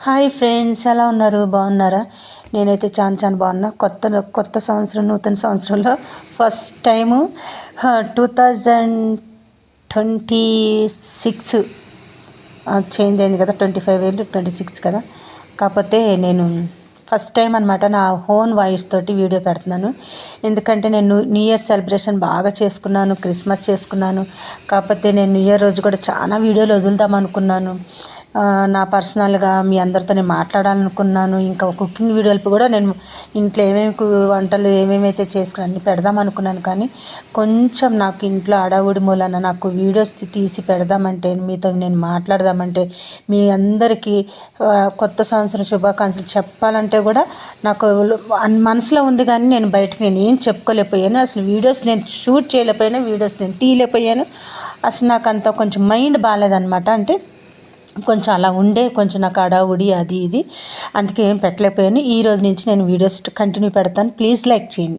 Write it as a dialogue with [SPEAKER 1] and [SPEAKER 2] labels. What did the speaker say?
[SPEAKER 1] Hi friends, ఎలా ఉన్నారు? బాగున్నారా? నేనైతే చాలా బాగున్నా. కొత్త సంవత్సరం, నూతన సంవత్సరంలో ఫస్ట్ టైము 2026 చేంజ్ అయింది కదా. 25 వెళ్ళి 26 కదా. కాకపోతే నేను ఫస్ట్ టైం అనమాట నా ఓన్ వాయిస్ తోటి వీడియో పెడుతున్నాను. ఎందుకంటే నేను న్యూ ఇయర్ సెలబ్రేషన్ బాగా చేసుకున్నాను, క్రిస్మస్ చేసుకున్నాను. కాకపోతే నేను న్యూ ఇయర్ రోజు కూడా చాలా వీడియోలు వదులుదాం అనుకున్నాను. నా పర్సనల్గా మీ అందరితో నేను మాట్లాడాలనుకున్నాను. ఇంకా కుకింగ్ వీడియోలు కూడా నేను ఇంట్లో వంటలు ఏమేమైతే చేసుకుని అన్నీ పెడదాం అనుకున్నాను. కానీ కొంచెం నాకు ఇంట్లో అడావుడి మూలన నాకు వీడియోస్ తీసి పెడదామంటే, మీతో నేను మాట్లాడదామంటే, మీ అందరికీ కొత్త సంవత్సరం శుభాకాంక్షలు చెప్పాలంటే కూడా నాకు మనసులో ఉంది. కానీ నేను బయటకు నేను ఏం చెప్పుకోలేకపోయాను. అసలు వీడియోస్ నేను షూట్ చేయలేకపోయాను, వీడియోస్ నేను తీయలేకపోయాను. అసలు నాకు అంత కొంచెం మైండ్ బాగాలేదనమాట. అంటే కొంచెం అలా కొంచెం నాకు అడావుడి అది ఇది, అందుకే ఏం పెట్టలేకపోయాను. ఈ రోజు నుంచి నేను వీడియోస్ కంటిన్యూ పెడతాను. ప్లీజ్ లైక్ చేయండి.